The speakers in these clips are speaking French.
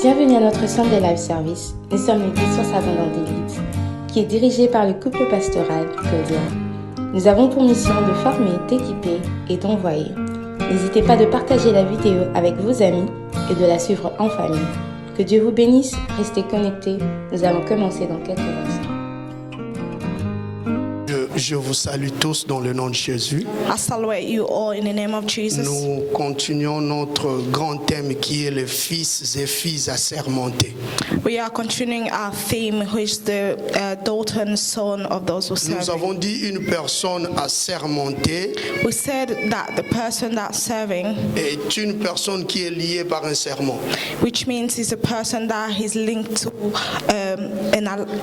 Bienvenue à notre centre de live service. Nous sommes l'église Source Abondante d'Élite, qui est dirigée par le couple pastoral Claudia. Nous avons pour mission de former, d'équiper et d'envoyer. N'hésitez pas de partager la vidéo avec vos amis et de la suivre en famille. Que Dieu vous bénisse, restez connectés. Nous allons commencer dans quelques instants. Je vous salue tous dans le nom de Jésus. I salute you all in the name of Jesus. Nous continuons notre grand thème qui est les fils et filles assermentés. We are continuing our theme, which is the daughter and son of those who serve. Nous avons dit une personne assermentée We said that the person that's serving, est une personne qui est liée par un serment. which means is a person that is linked to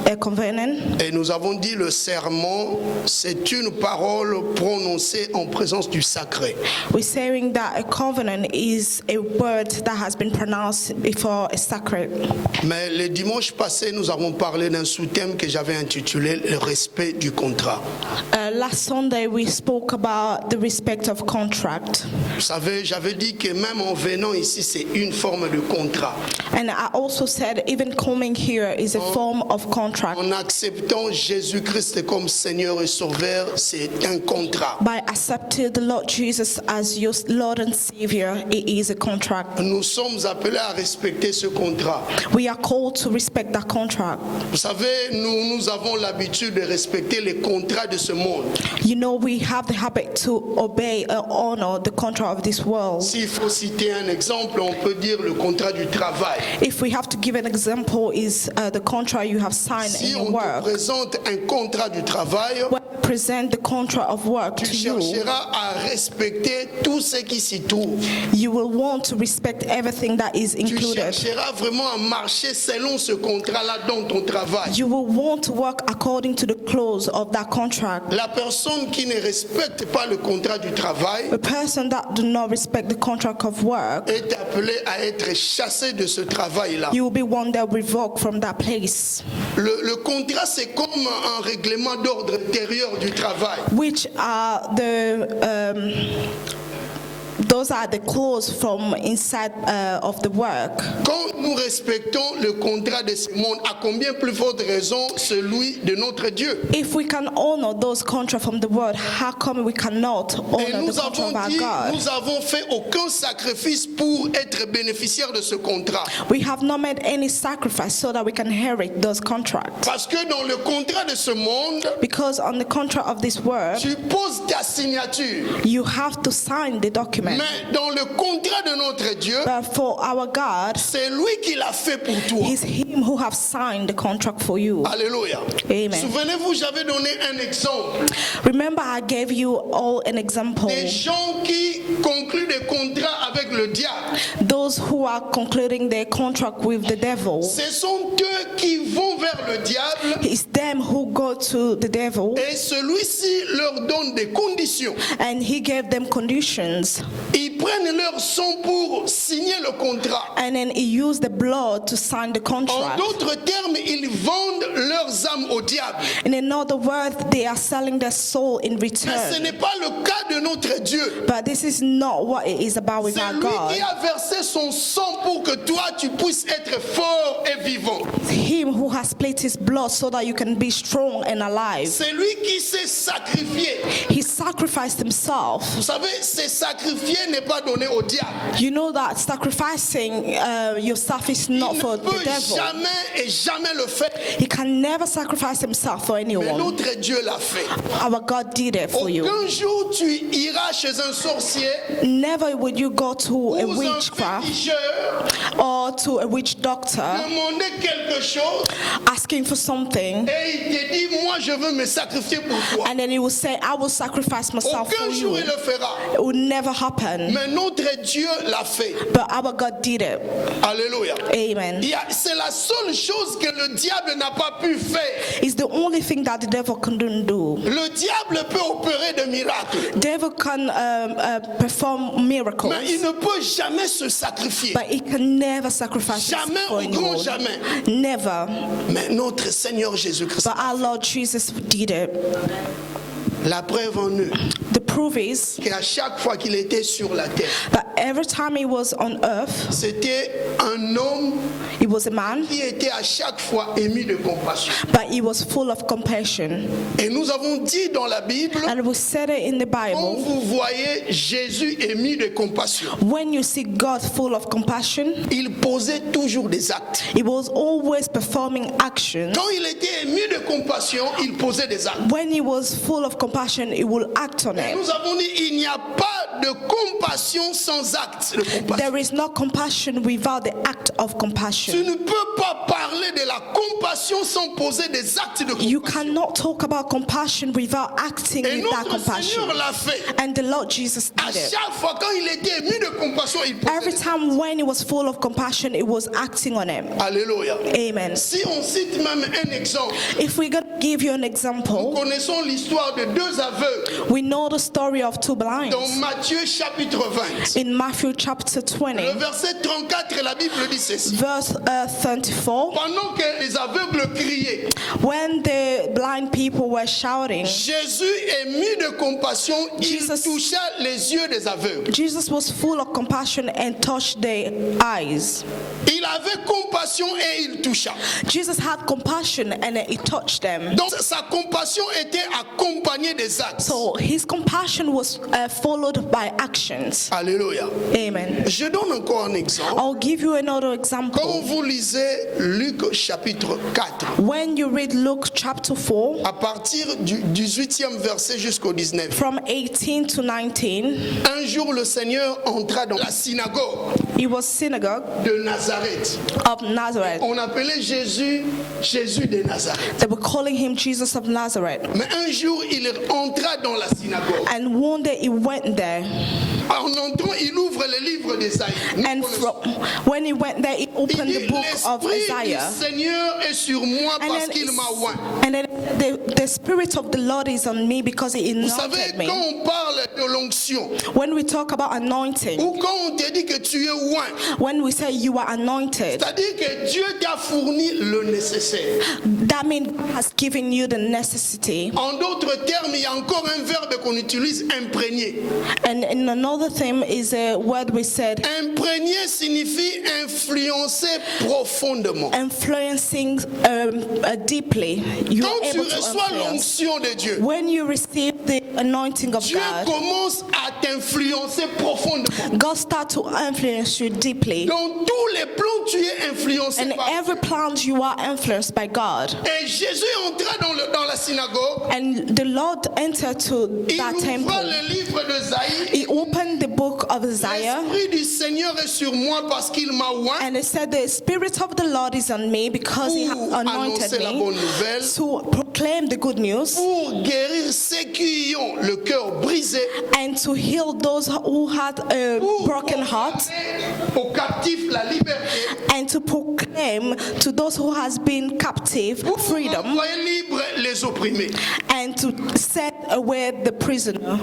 a covenant. Et nous avons dit le serment, c'est une parole prononcée en présence du sacré. We're saying that a covenant is a word that has been pronounced before a sacred. Mais le dimanche passé, nous avons parlé d'un sous-thème que j'avais intitulé « Le respect du contrat ». Last Sunday we spoke about the respect of contract. Vous savez, j'avais dit que même en venant ici, c'est une forme de contrat. And I also said even coming here is a form of contract. En acceptant Jésus-Christ comme Seigneur et Sauveur, c'est un contrat. By accepting the Lord Jesus as your Lord and Savior, it is a contract. Nous sommes appelés à respecter ce contrat. We are called to respect that contract. Vous savez, nous avons l'habitude de respecter les contrats de ce monde. You know, we have the habit to obey and honor the contract of this world. S'il faut citer un exemple, on peut dire le contrat du travail. If we have to give an example, is the contract you have signed Si in on your te work. présente un contrat du travail, When we present the contract of work tu to you, chercheras à respecter tout ce qui s'y trouve. you will want to respect everything that is Tu included. chercheras vraiment à marcher selon ce contrat-là dans ton travail. You will want to work according to the clause of that contract. La personne qui ne respecte pas le contrat du travail A person that do not respect the contract of work, est appelé à être chassé de ce travail-là. you will be one that will revoke from that place. Le contrat, c'est comme un règlement d'ordre intérieur du travail. Which are those are the clause from inside of the work. Quand nous respectons le contrat de ce monde, à combien plus forte raison celui de notre Dieu? If we can honor those contracts from the world, how come we cannot Et honor nous the contract avons of our dit, God? nous avons fait aucun sacrifice pour être bénéficiaire de ce contrat. We have not made any sacrifice so that we can inherit those contracts. Parce que dans le contrat de ce monde, Because on the contract of this world, tu poses ta signature. you have to sign the document. Mais dans le contrat de notre Dieu, But for our God, c'est lui qui l'a fait pour toi. it's Him who have signed the contract for you. Alléluia. Amen. Souvenez-vous, j'avais donné un exemple. Remember, I gave you all an example. Des gens qui concluent des contrats avec le diable. Those who are concluding their contract with the devil, Ce sont eux qui vont vers le diable it's them who go to the devil, et celui-ci leur donne des conditions. and he gave them conditions, Ils prennent leur sang pour signer le contrat. and then he used the blood to sign the En contract. d'autres termes, ils vendent leurs âmes au diable. In other words, they are selling their soul in Mais ce return. n'est pas le cas de notre Dieu. But this is not what it is about with C'est our lui God. qui a versé son sang pour que toi tu puisses être fort et vivant. Him who has split his blood so that you can be strong and alive. C'est lui qui s'est sacrifié. He sacrificed himself. Vous savez, se sacrifier n'est pas donné au diable. You know that sacrificing yourself is not Il for ne the peut devil. jamais et jamais le faire. He can never sacrifice himself for Mais anyone. notre Dieu l'a fait. Our God did it for you. Aucun jour tu iras chez un sorcier Never would you go to ou a un witchcraft féticheur or to a witch doctor demander quelque chose asking for something, et il te dit moi je veux me sacrifier pour toi. and then he will say, I will sacrifice myself for Aucun jour you. il le fera. It will never happen. Mais notre Dieu l'a fait. But our God did it. Alléluia. Amen. C'est la seule chose que le diable n'a pas pu faire. It's the only thing that the devil couldn't do. Le diable peut opérer des miracles, Devil can perform miracles, mais il ne peut jamais se sacrifier. but he can never sacrifice Jamais, for au grand anyone. jamais. Never. Mais notre Seigneur Jésus-Christ, But our Lord Jesus did it. la preuve en eux, The proves qu'à chaque fois qu'il était sur la terre, that every time he was on earth, c'était un homme he was a man, qui était à chaque fois ému de compassion. but he was full of compassion. Et nous avons dit dans la Bible, And we said it in the quand Bible, vous voyez Jésus ému de compassion, when you see God full of compassion, il posait toujours des actes. he was always performing action. Quand il était ému de compassion, il posait des actes. When he was full of compassion, he will act on Et it. nous avons dit, il n'y a pas de compassion sans acte de compassion. There is no compassion without the act of Tu compassion. ne peux pas parler de la compassion sans poser des actes de You compassion. cannot talk about compassion without acting Et with that notre compassion. Seigneur l'a fait. And the Lord Jesus À did it. chaque fois quand il était ému de compassion, il posait Every des actes. time when he was full of compassion, he was acting on it. Alléluia. Amen. Si on cite même un exemple, If we're going to give you an nous example, connaissons l'histoire de deux aveugles we know the story of two blinds. dans Matthieu chapitre 20. In Matthew chapter Le 20, verset 34, la Bible dit ceci. verse 34, Pendant que les aveugles criaient, when the blind people were shouting, Jésus, ému de compassion, il Jesus- toucha les yeux des aveugles. Jesus was full of compassion and touched their eyes. Il avait compassion et il toucha. Jesus had compassion and he touched them. Donc sa compassion était accompagnée des actes. So his compassion was followed by actions. Alléluia. Amen. Je donne encore un exemple. I'll give you another Quand example. vous lisez Luc chapitre 4, When you read Luke chapter 4, à partir du 18e verset jusqu'au 19, from 18 to 19, un jour le Seigneur entra dans la synagogue it was synagogue de Nazareth. of Nazareth. On appelait Jésus Jésus de Nazareth. They were calling him Jesus of Nazareth. Mais un jour, il entra dans la synagogue. And one day he went there. En entrant, il ouvre le livre d'Ésaïe. Nous And connaissons. when he went there, he Il opened dit, the book of l'Esprit Isaiah. du Seigneur est sur moi And parce then, qu'il m'a oint. and then the Spirit of the Lord is on me because he Vous savez, anointed quand me. on parle de l'onction, When we talk about anointing, ou quand on te dit que tu es oint, when we say you are anointed, c'est-à-dire que Dieu t'a fourni le nécessaire. that means God has given you the necessity. En d'autres termes, il y a encore un verbe qu'on utilise, imprégné. And another thing is a word we said, Imprégné signifie influencer profondément. influencing deeply. You Quand are tu able to reçois influence. l'onction de Dieu, When you receive the anointing of Dieu God, commence à t'influencer profondément. God starts to influence you deeply. Dans tous les plans, tu es influencé And par every plant you are influenced by God. Et Jésus entra dans la synagogue, And the Lord entered to il that ouvra temple. le livre d'Ésaïe. He opened the book of Isaiah. L'Esprit du Seigneur est sur moi parce qu'il m'a oint And it said, the Spirit of the Lord is on me because he has pour anointed annoncer la bonne me nouvelle, to proclaim the good news pour guérir ceux qui ont le cœur brisé, and to heal those who had a pour broken heart proclamer aux captifs la liberté, and to proclaim to those who has been captive pour freedom envoyer libre les opprimés, and to set away the prisoner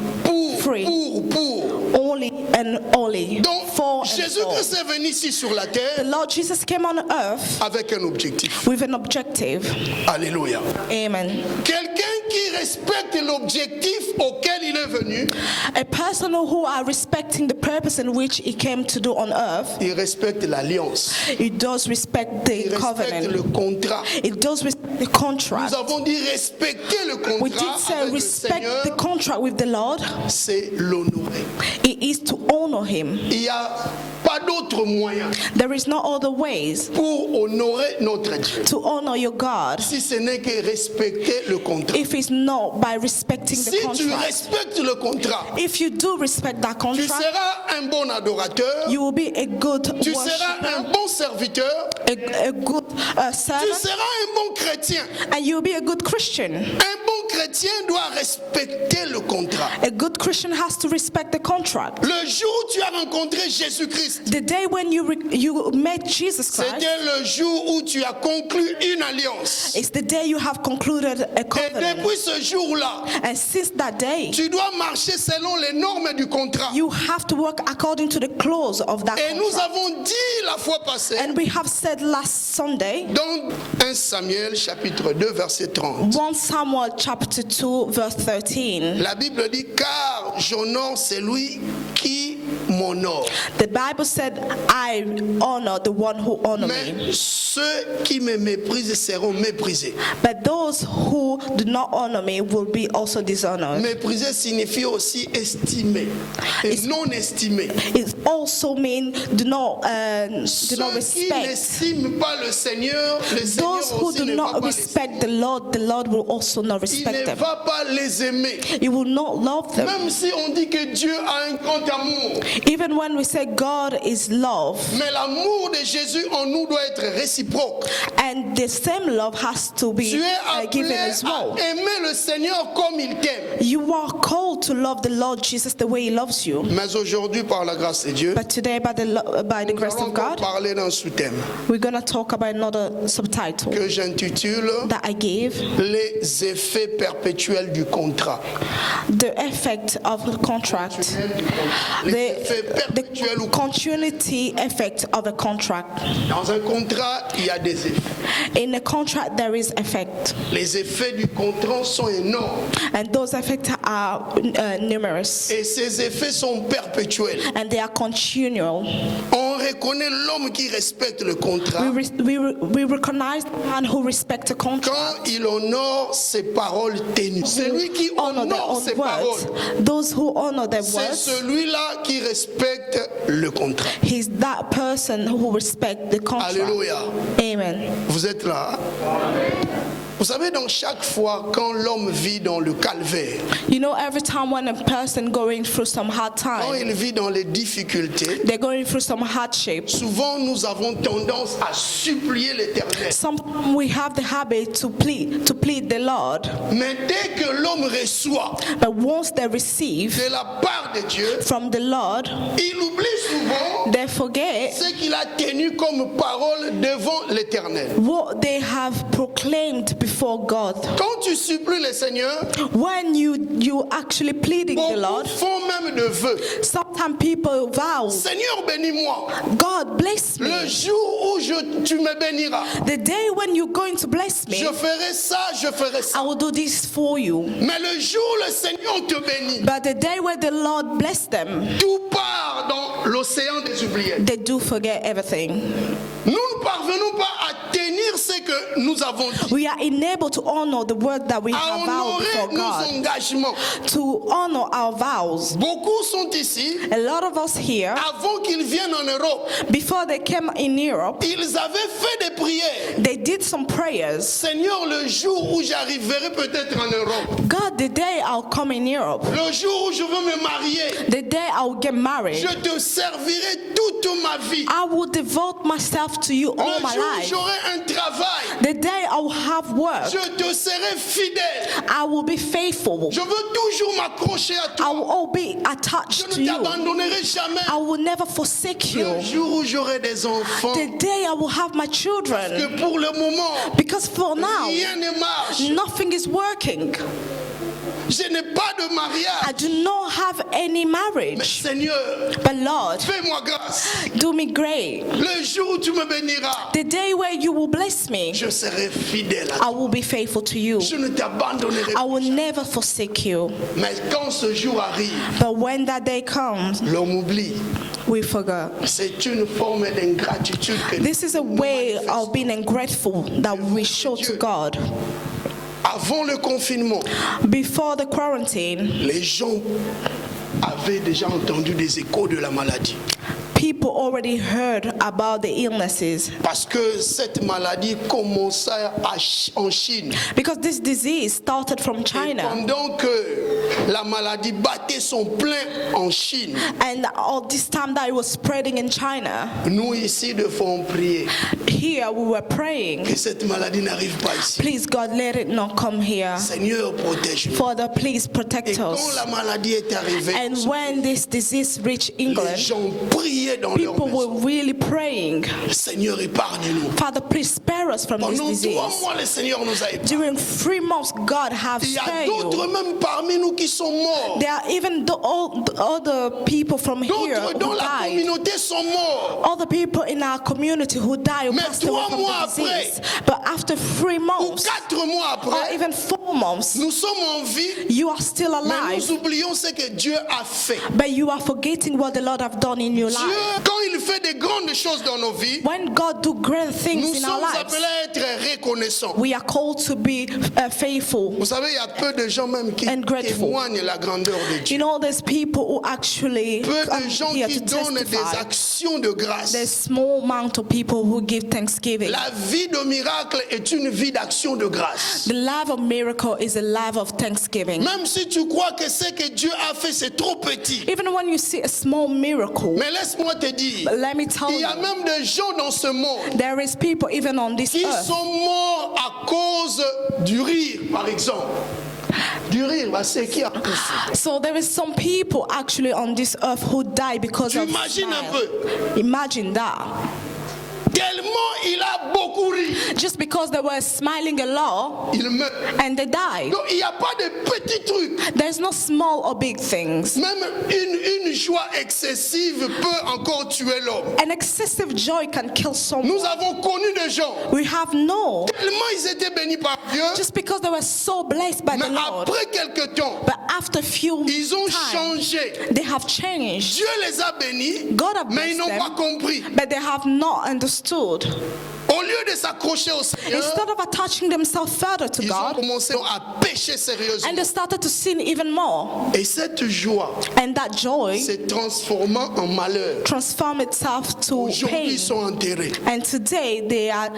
free. pour. Only and only Donc, for and for. Jésus-Christ est venu ici sur la The terre Lord Jesus came on earth avec un objectif. with an objective. Alléluia. Amen. Quelqu'un qui respecte l'objectif auquel il est venu, A person who are respecting the purpose in which he came to do on earth, il respecte l'alliance, he does respect il the respecte le covenant. contrat. It does respect the Nous contract. avons dit respecter le We did contrat say avec le respect the Seigneur, contract with the Lord. c'est l'honorer. It is to honor him. Il n'y a pas d'autre moyen There is no other ways pour honorer notre Dieu to honor your God si ce n'est que respecter le contrat. if it's not by respecting the Si tu contract. respectes le contrat, If you do respect that tu contract, seras un bon adorateur, you will be a good tu seras un worshiper, bon serviteur, a good tu servant, seras un bon chrétien. and you will be a good Christian. Un bon chrétien doit respecter le contrat. A good Christian has to respect the contract. Le jour où tu as rencontré Jésus-Christ, The day when you met Jesus Christ, c'était le jour où tu as conclu une alliance. it's the day you have concluded a Et covenant. depuis ce jour-là, And since that day, tu dois marcher selon les normes du contrat. you have to work according to the clause of that Et nous contract. avons dit la fois passée, And we have said last Sunday, dans 1 Samuel chapitre 2 verset 30, 1 Samuel chapter chapter 2, verse 13. La Bible dit, car j'honore celui qui m'honore. The Bible said, I honor the one who honor me. Mais ceux qui me méprisent seront méprisés. But those who do not honor me will be also dishonored. Mépriser signifie aussi estimer et non estimer. It also means do not Ceux qui respect. n'estiment pas le Seigneur, le Seigneur Those who aussi do ne va not pas les respect the Lord will also not Il respect ne them. va pas les aimer. You will not love them. Même si on dit que Dieu a un grand amour, Even when we say God is love, mais l'amour de Jésus en nous doit être réciproque. and the same love has to be Tu es given appelé as well. à aimer le Seigneur comme il t'aime. You are called to love the Lord Jesus the way He loves you. Mais aujourd'hui, par la grâce de Dieu, But today, by the nous grace allons of encore God, parler d'un sous-thème we're going to talk about another subtitle que j'intitule that I gave, Les effets perpétuels du contrat. the effect of the contract, Les effets perpétuels the ou continuity effect of a contract. Dans un contrat, il y a des effets. In a contract, there is effect, Les effets du contrat sont énormes and those effects are numerous, et ces effets sont perpétuels. and they are continual. On reconnaît l'homme qui respecte le contrat We recognize the man who respects a contract. quand il honore ses paroles tenues. Celui qui Honor their honore own ses words. paroles, Those who honor their c'est words, celui-là qui respecte le contrat. he's that person who respects the contract. Alléluia. Amen. Vous êtes là? Vous savez, donc chaque fois quand l'homme vit dans le calvaire, You know, every time when a person going through some hard quand time, il vit dans les difficultés, they're going through some hardship. souvent nous avons tendance à supplier l'Éternel. Sometimes we have the habit to plead the Lord, Mais dès que l'homme reçoit but once they receive de la part de Dieu, from the Lord, il oublie souvent they forget ce qu'il a tenu comme parole devant l'Éternel. what they have proclaimed before God. Quand tu supplies le Seigneur, When you actually pleading the beaucoup Lord, font même de vœux. sometimes people vow, Seigneur, bénis-moi. God bless Le me. jour où tu me béniras, The day when you're going to bless me, je ferai ça, je ferai I ça. will do this for you. Mais le jour où le Seigneur te bénit, But the day where the Lord bless them, tout part dans l'océan des oubliettes. they do forget everything. Nous ne parvenons pas à tenir ce que nous avons dit, We are unable to honor the word that we à have vowed before honorer nos God, engagements. to honor our vows. Beaucoup sont ici, A lot of us here, avant qu'ils viennent en Europe, before they came in Europe, ils avaient fait des prières. they did some prayers. Seigneur, le jour où j'arriverai peut-être en Europe, God, the day I'll come in Europe, le jour où je veux me marier, the day I'll get married, je te servirai toute ma vie. I will devote myself to you all Le my jour où life. j'aurai un travail, The day I will have work, je te serai fidèle. I will be faithful. Je veux toujours m'accrocher à I toi. will all be Je attached to ne you. t'abandonnerai jamais. I will never forsake you. Le jour où j'aurai des enfants, The day I will have my children. que pour le moment, Because for now, rien ne marche. nothing is working. Je n'ai pas de I mariage. do not have any Mais marriage. Seigneur, But Lord, fais-moi grâce. do me great. Le jour où tu me béniras, The day where you will bless me, je serai fidèle à toi. I will be faithful to you. Je ne t'abandonnerai I will pas. never forsake you. Mais quand ce jour arrive, But when that day comes, l'homme oublie. we forgot. C'est une forme d'ingratitude que This is a nous way manifestons. of being ungrateful that we show to God. Avant le confinement, Before the quarantine, les gens avaient déjà entendu des échos de la maladie. people already heard about the illnesses Parce que cette maladie commençait en Chine. because this disease started from Et China. pendant que la maladie battait son plein en Chine, And all this time that it was spreading in China, nous ici devons prier here we were praying, que cette maladie n'arrive pas ici. please God, let it not come here. Seigneur, protège-nous. Father, please Et protect quand us. la maladie est arrivée, And when this disease reached les England, gens priaient dans leur people were maison. really praying, Seigneur, épargne-nous. Father, please spare us from this Pendant 3 disease. mois, le Seigneur nous a épargnés. During 3 months, God have Il y a spared d'autres you. même parmi nous qui sont morts. There are even all the other people from here D'autres dans who la died. communauté sont morts. Other people in our community who died, who Mais passed away 3 from mois the disease. But after 3 Ou months, 4 mois or après, even 4 4 months, nous sommes en vie, you are still mais alive, nous oublions ce que Dieu a fait. but you are forgetting what the Lord have done in your Dieu, life. quand il fait des grandes choses dans nos vies, When God do great things nous in our sommes lives, appelés à être reconnaissants. we are called to be faithful. Vous savez, il y a peu de gens même qui And grateful. témoignent la grandeur de Dieu. You know, there's people who actually Peu come de gens here qui to donnent des testify. actions de grâce. There's small amount of people who give thanksgiving. La vie de miracle est une vie d'action de grâce. The life of miracle is a life of thanksgiving. Même si tu crois que ce que Dieu a fait, c'est trop petit. Even when you see a small miracle, Mais laisse-moi te dire, but let me tell il y you, a même des gens dans ce monde there is people even on this qui earth sont morts à cause du rire, par exemple. Du rire, bah, c'est qui a poussé. So there is some people actually on this earth who die because Tu of imagines un smile. peu. Imagine that. Tellement il a beaucoup ri, Just because they were smiling a lot il meurt. and they died. Donc il n'y a pas de petits trucs. There's no small or big things. Même une joie excessive peut encore tuer l'homme. An excessive joy can kill someone. Nous avons connu des gens, We have known tellement ils étaient bénis par Dieu, just because they were so blessed by mais the Lord. après quelque temps, But after few ils ont time, changé. they have changed. Dieu les a bénis, God have mais ils blessed n'ont them, pas compris. but they have not understood. Au lieu de s'accrocher au Seigneur, Instead of attaching themselves further to ils ont God, commencé à pécher sérieusement. and they started to sin even more. Et cette joie And that joy s'est transformée en malheur. transformed itself to Aujourd'hui, pain. ils sont enterrés. And today they are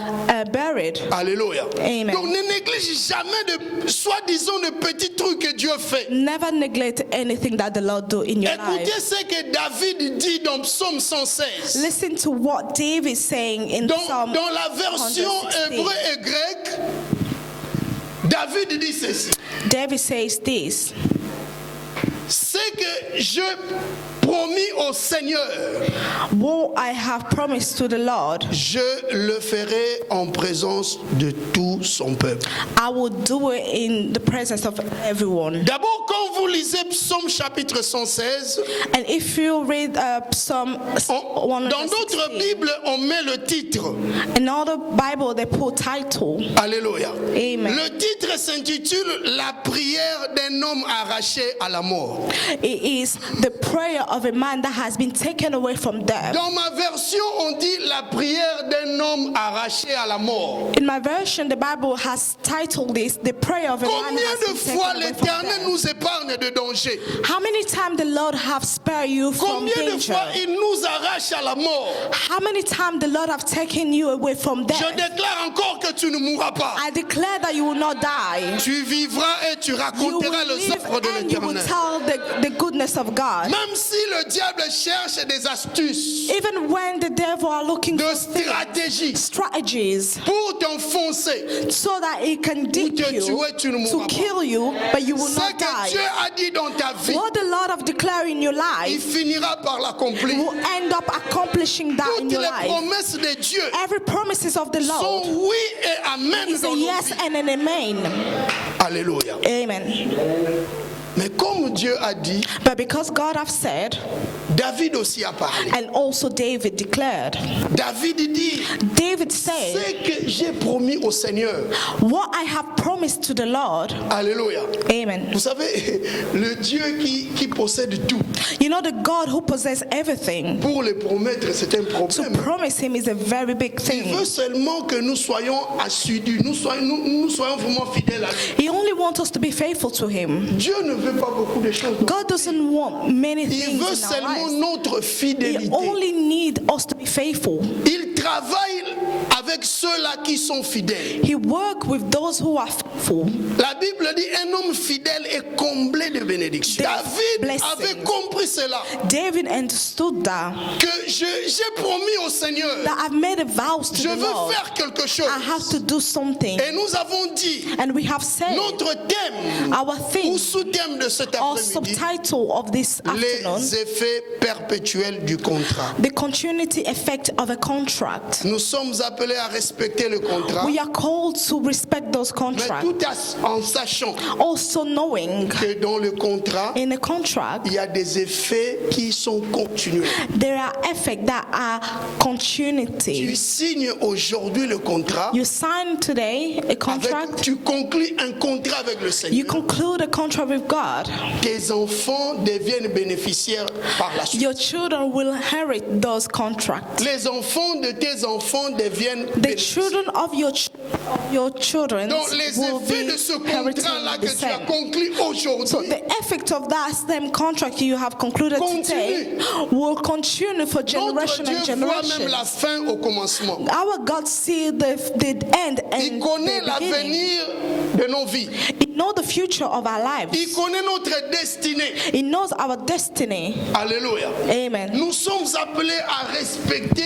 buried. Alléluia. Amen. Donc ne néglige jamais de soi-disant de petits trucs que Dieu fait. Never neglect anything that the Lord do in your Écoutez life. ce que David dit dans Psaume 116. Listen to what David is saying in Psalm Dans la version 116. hébreu et grecque, David dit ceci. David says this: Ce que je promis au Seigneur, what I have promised to the Lord, je le ferai en présence de tout son peuple. I will do it in the presence of everyone. D'abord, quand vous lisez Psaume chapitre 116, And if you read Psalm dans d'autres 116, Bibles, on met le titre. in other Bible they put title. Alléluia. Amen. Le titre s'intitule La prière d'un homme arraché à la mort. It is the prayer of a man that has been taken away from death. Dans ma version, on dit la prière d'un homme arraché à la mort. In my version, the Bible has titled this the prayer of a man Combien has de been taken fois away from l'Éternel death. nous épargne de danger? How many times the Lord have spared you from Combien de danger? fois il nous arrache à la mort? How many times the Lord have taken you away from Je death? déclare encore que tu ne mourras pas. I declare that you will not die. Tu vivras et tu You raconteras will les live œuvres de and you will l'Éternel. tell the goodness of God. Même si le diable cherche des astuces, Even when the devil are looking de for stratégies strategies pour t'enfoncer, so that he can dig te you, tuer, tu ne to mourras pas. kill you, but you will Ce not que Dieu die. a dit dans ta vie, What the Lord have declared in your il life finira par l'accomplir. will end up accomplishing that in Toutes your les life. promesses de Dieu Every promises of the sont Lord oui et amen is dans a nos yes vies. and an amen. Alléluia. Amen. Mais comme Dieu a dit, But because God have said, David aussi a parlé. and also David declared, David dit, David said, ce que j'ai promis au Seigneur. what I have promised to the Lord. Alléluia. Amen. Vous savez, le Dieu qui possède tout, You know, the God who possesses everything, pour le promettre, c'est un to problème. promise him is a very big Il thing. veut seulement que nous soyons assidus, nous soyons vraiment fidèles à lui. He only wants us to be faithful to him. Dieu ne veut pas beaucoup de choses. God doesn't want many Il things veut in our seulement lives. notre He fidélité. only needs us to be faithful. Il travaille avec ceux-là qui sont fidèles. He works with those who are faithful. La Bible dit un homme fidèle est comblé de bénédictions. David blessings. avait compris cela. David understood that Que j'ai promis au Seigneur, I've made a vow to je the veux Lord. faire quelque chose. I have to do something. Et nous avons dit, And we have said notre thème our ou theme sous-thème de cet or après-midi, subtitle of this afternoon, les effets perpétuels du contrat. the continuity effect of a contract. Nous sommes appelés à respecter le contrat, We are called to respect those mais contracts, tout en sachant also knowing que dans le contrat, in a contract il y a des effets qui sont continuels. there are effects that are Tu continuity. signes aujourd'hui le contrat, You sign today a contract, tu conclus un contrat avec le you Seigneur. conclude a contract with God. Tes enfants deviennent bénéficiaires par la suite. Your children will inherit those contracts. Les enfants de tes enfants deviennent The bénéficiaires. children of your children Donc les will effets be de ce contrat-là inheriting que the tu as same. conclu So aujourd'hui the effect of that same contract you have concluded today will continue for Notre generation and Dieu voit même la generations. fin au commencement. Our God see the end Il and connaît the beginning. l'avenir de nos vies. He knows the future of our Il lives. connaît notre destinée. He knows our destiny. Alléluia. Amen. Nous sommes appelés à respecter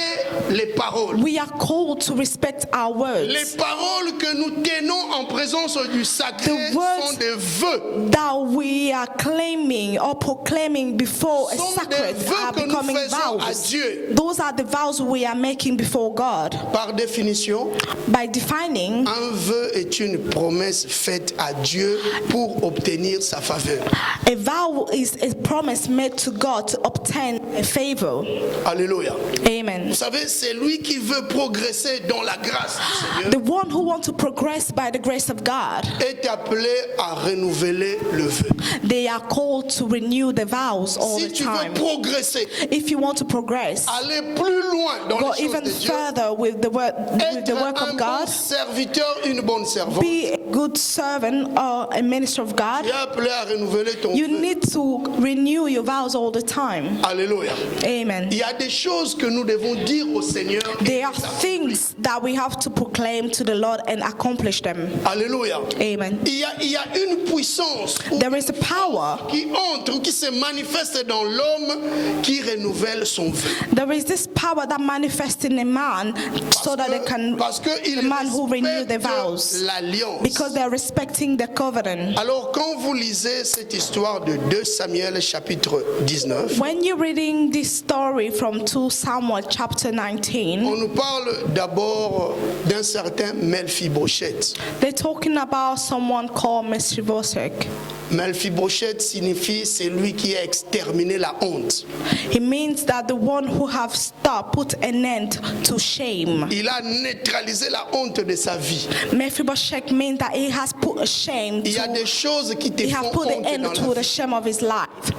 les paroles. We are called to respect our Les words. paroles que nous tenons en présence du sacré The words sont des vœux. That we are claiming or proclaiming before a Sont des sacred vœux are que nous becoming faisons à vows. Dieu. Those are the vows we are making before God. Par définition, By defining, un vœu est une promesse faite à Dieu pour obtenir sa faveur. a vow is a promise made to God to obtain a favor. Alléluia. Amen. Vous savez, c'est lui qui veut progresser dans la grâce du Seigneur The one who wants to progress by the grace of God, est appelé à renouveler le vœu. they are called to renew the vows all Si the tu veux time. progresser, If you want to progress, aller plus loin dans go les choses even de Dieu, further with the work être of un bon God, serviteur, une bonne servante, be a good servant or a minister of God. tu es appelé à renouveler ton You vœu. need to renew your vows all the time. Alléluia. Amen. Il y a des choses que nous devons dire au Seigneur. et There are les accomplir. things that we have to proclaim to the Lord and accomplish them. Alléluia. Amen. Il y a une puissance ou There is a power. qui entre ou qui se manifeste dans l'homme qui renouvelle son vœu. There is this power that manifests in a man so that they can, Parce que the il man who renew the respecte vows, l'alliance. because they're respecting the covenant. Alors quand vous lisez cette histoire de 2 Samuel chapitre 19, When you're reading this story from 2 Samuel chapter 19, on nous parle d'abord d'un certain Mephibosheth. they're talking about someone called Mephibosheth. Mephibosheth signifie celui qui a exterminé la honte. It means that the one who have stopped, put an end to shame. Il a neutralisé la honte de sa vie. Mephibosheth means that he has put a shame Il y a to, des choses qui te he font has put the honte end dans to la the vie. shame of his life.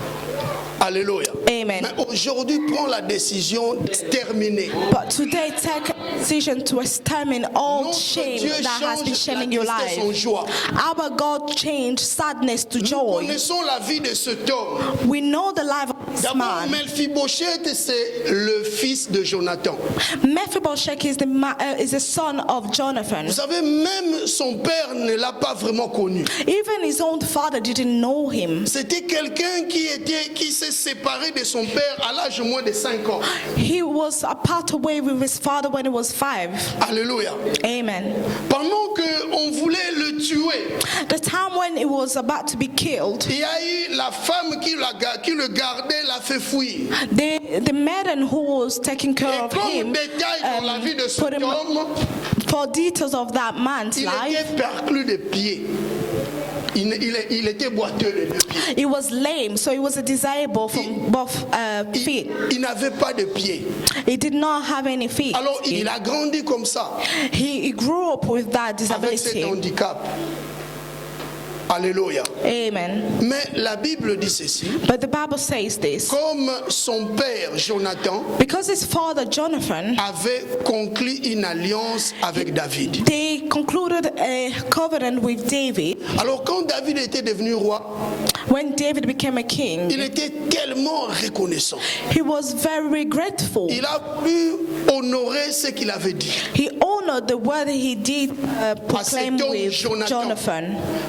Alléluia. Amen. Mais aujourd'hui, prends la décision d'exterminer. But today, take a decision to exterminate all Notre shame Dieu that has been change la shaming your tristesse en life. joie. Our God changed sadness to Nous joy. connaissons la vie de cet homme. We know the life of this D'abord, man. Mephibosheth, c'est le fils de Jonathan. Mephibosheth is the son of Jonathan. Vous savez, même son père ne l'a pas vraiment connu. Even his own father didn't know him. C'était quelqu'un qui s'est séparé de son père à l'âge de moins de 5 ans. He was apart away with his father when he was 5. Alléluia. Amen. Pendant qu'on voulait le tuer, The time when he was about to be killed, il y a eu la femme qui le gardait, l'a fait fuir. the maiden who was taking care Et of comme him, détail dans la vie de put cet him, homme, for details of that man's il life, était perclus de pieds. Il était boiteux de deux pieds. he was lame, so he was disabled from both feet. Il n'avait pas de pieds. He did not have any feet. Alors il a grandi comme ça, He grew up with that avec cet disability. handicap. Alléluia. Amen. Mais la Bible dit ceci. But the Bible says this. Comme son père Jonathan Because his father Jonathan, avait conclu une alliance avec David. they concluded a covenant with David. Alors quand David était devenu roi, When David became a king, il était tellement reconnaissant. he was very grateful. Il a pu honorer ce qu'il avait dit. He honored the word he did proclaim homme with Jonathan. Jonathan.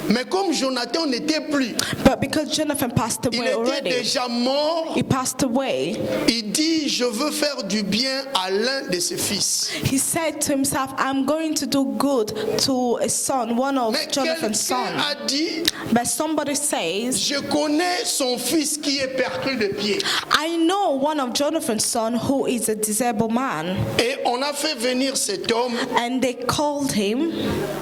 Mais comme comme Jonathan n'était plus, But because Jonathan passed il away était already, déjà mort, he passed away. il dit, je veux faire du bien à l'un de ses fils. He said to himself, I'm going to do good to a son, one of Mais Jonathan's quelqu'un sons. a dit, But somebody says, je connais son fils qui est perclus de pied. I know one of Jonathan's son who is a disabled man. Et on a fait venir cet homme, And they called him.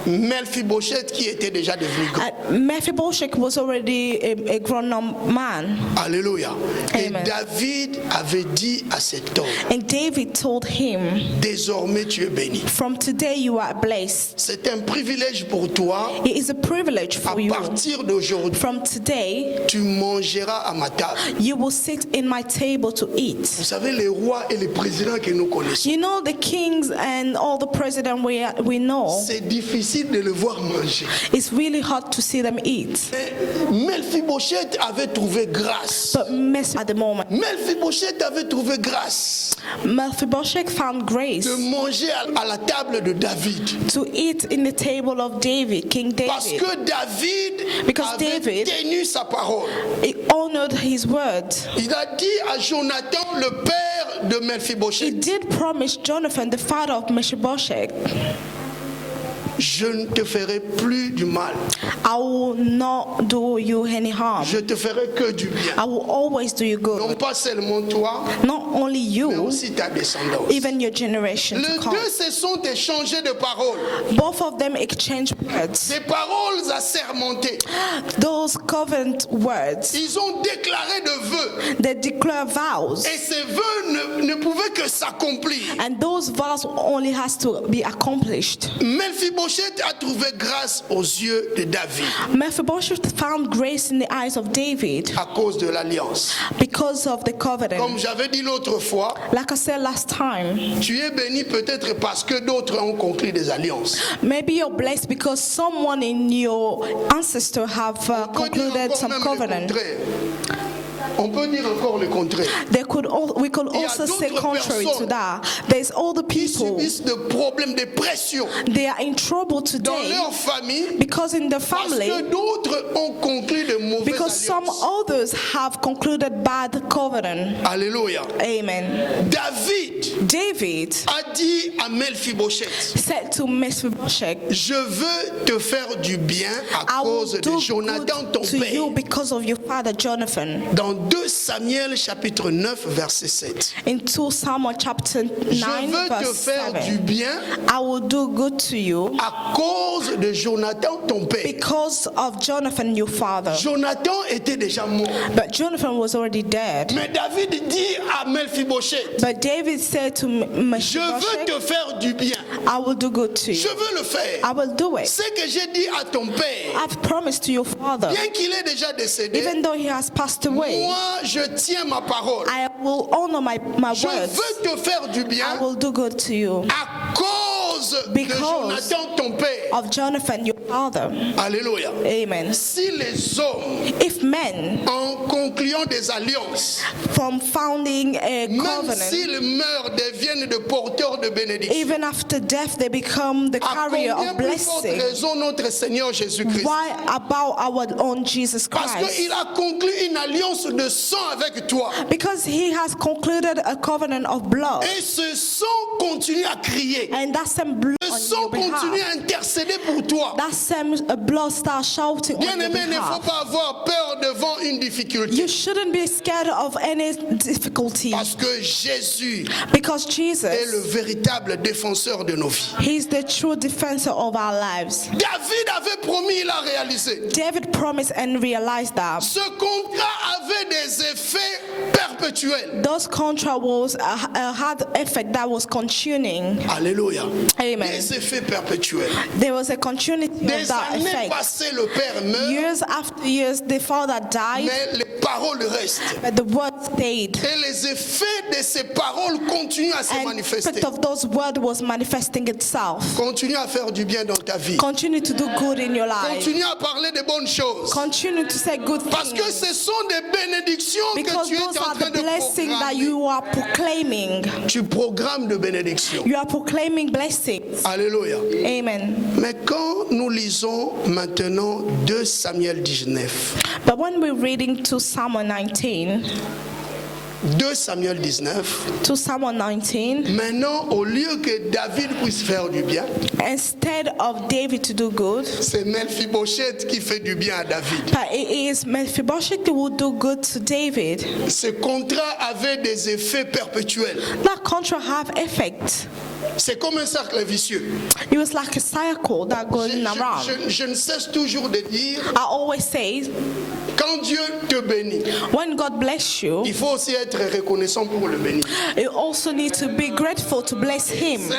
Mephibosheth, qui était déjà devenu grand. Mephibosheth was already a grown-up man. Alléluia. Et Amen. David avait dit à cet homme, And David told him, désormais tu es béni. from today you are blessed. C'est un privilège pour toi. It is a privilege À for you. partir d'aujourd'hui, From today, tu mangeras à ma table. you will sit in my table to eat. Vous savez, les rois et les présidents que nous connaissons, You know the kings and all the presidents we know, c'est difficile de le voir manger. it's really hard to see them eat. Mais Mephibosheth avait trouvé grâce. But at the moment, Mephibosheth avait trouvé grâce Mephibosheth found grace de manger à la table de David. to eat in the table of David, King Parce David. que David Because avait David- tenu sa parole. He honored his word. Il a dit à Jonathan, le père de He Mephibosheth, did promise Jonathan, the father of Mephibosheth, je ne te ferai plus du mal. I will not do you any harm. Je te ferai que du bien. I will always do you Non good. pas seulement toi, Not only mais you, aussi ta descendance. even your generation Les to come. deux se sont échangés de paroles. Both of them exchange words. Des paroles assermentées. Those covenant words, Ils ont déclaré de vœux. they declare vows. Et ces vœux ne pouvaient que s'accomplir. And those vows only has to be accomplished. Mephibosheth a trouvé grâce aux yeux de David Mephibosheth found grace in the eyes of David à cause de l'alliance. because of the Comme covenant. j'avais dit l'autre fois, Like I said last time, tu es béni peut-être parce que d'autres ont conclu des alliances. maybe you're blessed because someone in your ancestor have On peut dire concluded encore some même le covenant. contraire. On peut dire encore le contraire. We could Il y a also say d'autres contrary to personnes that. There's all the Qui people, subissent de problèmes, de pression they are in trouble dans today leur famille because in the parce family, que d'autres ont conclu de mauvaises because some alliances. others have concluded bad covenant. Alléluia. Amen. David a dit à Mephibosheth, said to Mephibosheth, je veux te faire du bien à I will cause de do Jonathan ton good to you père. because of your father Jonathan. Dans 2 Samuel chapitre 9 verset 7. In 2 Samuel chapter 9 Je veux te verse faire du 7, bien I will do good to you à cause de Jonathan ton père. because of Jonathan your father. Jonathan était déjà mort. But Jonathan was already dead. Mais David dit à Mephibosheth, But David said to je veux Mephibosheth, te faire du bien. I will do good to Je you. veux le faire. I will do it. Ce que j'ai dit à ton père, I've promised to your father. bien qu'il est déjà décédé, Even though he has passed away, moi je tiens ma parole. I will honor my Je words. veux te faire du bien I will do good to you à cause de Because Jonathan ton père. of Jonathan your father. Alléluia. Amen. Si les hommes, If men, en concluant des alliances, from founding a même covenant, s'ils meurent, deviennent de porteurs de bénédiction, even after death, they become the à carrier combien of plus forte blessing. raison notre Seigneur Jésus-Christ? Why about our own Jesus Parce Christ? qu'il a conclu une alliance de sang avec toi. Because he has concluded a covenant of blood. Et ce sang continue à crier. And that same blood Le on sang your continue behalf. à intercéder pour toi. That same blood starts shouting on your Bien-aimé, il ne faut behalf. pas avoir peur devant une difficulté. You shouldn't be scared of any difficulty Parce que Jésus because est Jesus, le véritable défenseur de nos vies. he's the true defender of our lives. David avait promis, il a réalisé. David promised and realized that Ce contrat avait des effets perpétuels. those contract was had effect that was continuing. Alléluia. Amen. Des effets perpétuels. There was a continuity of Des that années effect. passées, le père meurt, Years after years, the father died, mais les paroles restent. but the words stayed. Et les effets de ces paroles continuent à se And the manifester. effect of those words was manifesting itself. Continue à faire du bien dans ta vie. Continue to do good in your life. Continue à parler de bonnes choses. Continue to say good Parce que things. ce sont des bénédictions Because que tu es those en are train the de blessings that programmer. you are proclaiming. Tu programmes de bénédictions. You are proclaiming blessings. Alléluia. Amen. Mais quand nous lisons maintenant 2 Samuel 19, But when we're reading to Psalm 19, 2 Samuel 19, to Psalm 19, maintenant au lieu que David puisse faire du bien, instead of David to do good, c'est Mephibosheth qui fait du bien à David. but it is Mephibosheth who would do good to David. Ce contrat avait des effets perpétuels. That contract have effect. C'est comme un cercle vicieux. It was like a cycle that going around. Je ne cesse toujours de dire, I always say, quand Dieu te bénit, when God bless you, il faut aussi être reconnaissant pour le bénir. you also need to be grateful to bless Him. C'est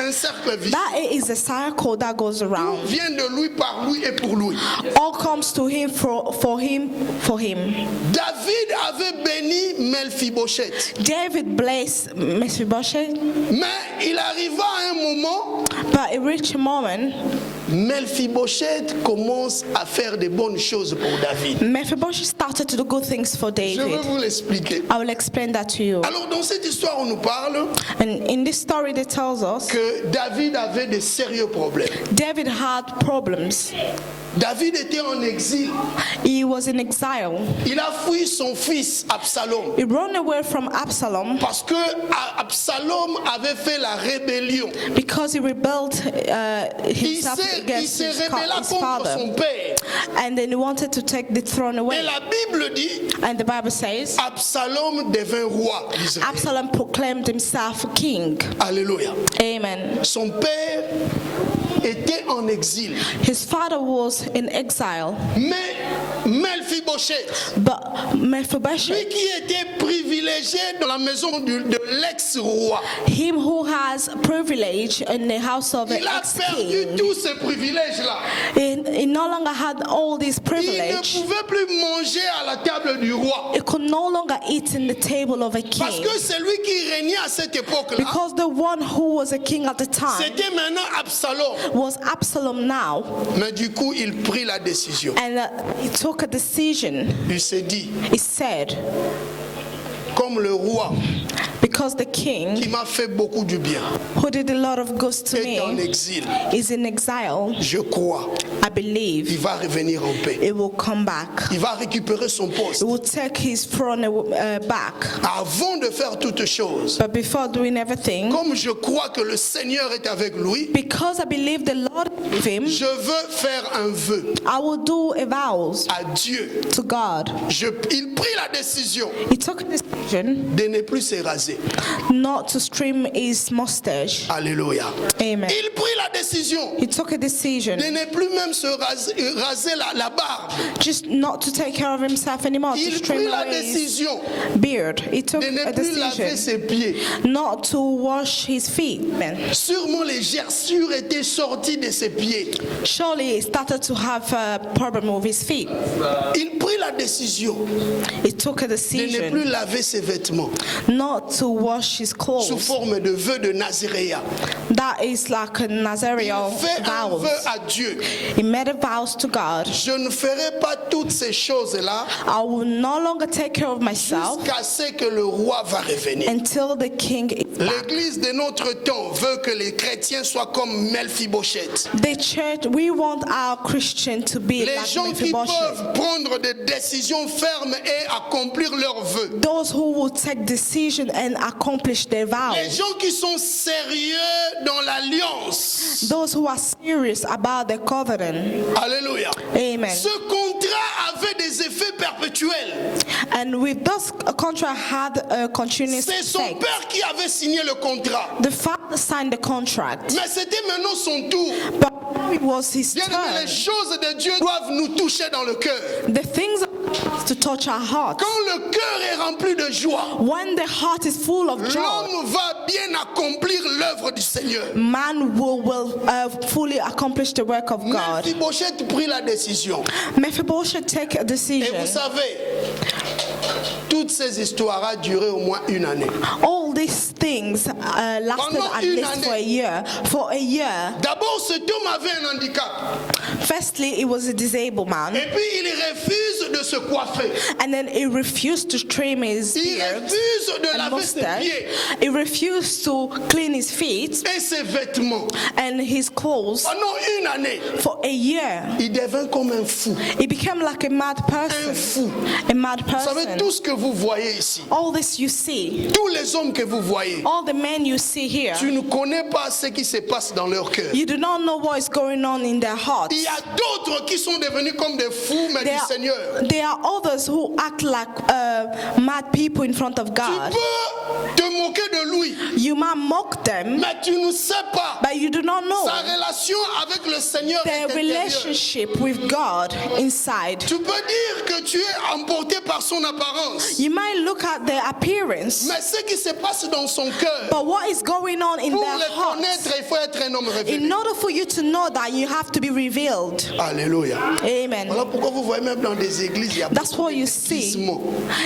un cercle vicieux. That is a cycle that goes around. Vient de lui, par lui et pour lui. All comes to Him for Him, for Him. David avait béni Mephibosheth. David blessed Mephibosheth, Mais il arriva à un moment, but it reached a moment, Mephibosheth commence à faire de bonnes choses pour David. Mephibosheth started to do good things for Je vais David. vous l'expliquer. I will explain that to you. Alors dans cette histoire, on nous parle And in this story, it tells us que David avait de sérieux problèmes. David had problems. David était en exil. He was in exile. Il a fui son fils Absalom. He ran away from Absalom Parce que Absalom avait fait la rébellion. because he rebelled Il himself s'est against his rebellé contre father. son père. And then he wanted to take the throne Et away. la Bible dit, And the Bible says, Absalom devint roi d'Israël. Absalom proclaimed himself king. Alléluia. Amen. Son père était en exil. His father was in exile, Mais Mephibosheth, but lui Mephibosheth, qui était privilégié dans la maison de l'ex-roi, him who has privilege in the house of an il a perdu ex-king, tous ces privilèges-là. he no longer had all this Il ne privilege. pouvait plus manger à la table du roi. He could no longer eat in the table of a Parce king que celui qui régnait à cette époque-là, because the one who was a king at the time c'était maintenant Absalom. was Absalom now. Mais du coup, il prit la décision. And he took a decision. Il s'est dit, He said, comme le roi because the king qui m'a fait beaucoup du bien who did a lot of good to est en me exil, is in exile, je crois, I il believe va revenir en paix. it will come back. Il va récupérer son He poste. will take his throne back. Avant de faire toutes choses, But before doing everything, comme je crois que le Seigneur est avec lui, because I believe the Lord is with him, je veux faire un vœu I will do a vows à Dieu. to God. Il prit la décision He took a decision de ne plus se raser. not to trim his mustache. Alléluia. Amen. Il prit la décision He took a decision de ne plus même se raser la barbe. just not to take care of himself anymore, to Il trim prit la away his décision beard. He took de ne a plus laver decision ses pieds. not to wash his feet. Amen. Sûrement les gerçures étaient sorties de ses pieds. Surely he started to have a problem with his feet. Il prit la décision He took a de ne decision plus laver ses vêtements not to wash his sous clothes. forme de vœu de Nazaréa. That is like a Nazarene Il fait un vows. vœu à Dieu. He made a vows to God. Je ne ferai pas toutes ces choses-là I will no longer take care of myself jusqu'à ce que le roi va revenir. until the king is back. L'église de notre temps veut que les chrétiens soient comme Mephibosheth. The church, we want our Christian to be Les like gens qui Mephibosheth. peuvent prendre des décisions fermes et accomplir leurs vœux. Those who will take decision and accomplish their Les vows. gens qui sont sérieux dans l'alliance. Those who are serious about the covenant. Alléluia. Amen. Ce contrat avait des effets perpétuels. And with those contract had a continuous C'est son effect. père qui avait signé le contrat. The father signed the contract, Mais c'était maintenant son tour. but now it was his Bien aimé, les turn. choses de Dieu doivent nous toucher dans le cœur. The things of God to touch our heart. Quand le cœur est rempli de joie, When the heart is full of joy, l'homme va bien accomplir l'œuvre du Seigneur. man will fully accomplish the work of God. Mephibosheth prit la décision. Mephibosheth take a Et decision. vous savez, toutes ces histoires ont duré au moins une année. All these things lasted Pendant at une least année. for a year. For a year. D'abord, cet homme avait un handicap. Firstly, he was a disabled man. Et puis, il refuse de se coiffer. And then he refused to trim his Il beard refuse de and laver ses mustache. pieds He refused to clean his feet et ses vêtements. and his clothes. Pendant une année, For a year, il devint comme un fou. he became like a mad Un person. fou. A mad Vous savez, person. tout ce que vous voyez ici, All this you see, tous les hommes que vous voyez, all the men you see here, tu ne connais pas ce qui se passe dans leur cœur. you do not know what is going on in their hearts. Il y a d'autres qui sont devenus comme des fous, mais du Seigneur. There are others who act like mad people in front of Tu God. peux te moquer de lui, You might mock them, mais tu ne sais pas but you do not know sa relation avec le Seigneur est their intérieure. relationship with God inside. Tu peux dire que tu es emporté par son apparence, You might look at their appearance, mais ce qui se passe dans son cœur, but what is going on in pour their le hearts? connaître, il faut être un homme révélé. In order for you to know that, you have to be revealed. Alléluia. Amen. Voilà pourquoi vous voyez même dans des églises, il y a That's beaucoup what you see. d'églisements.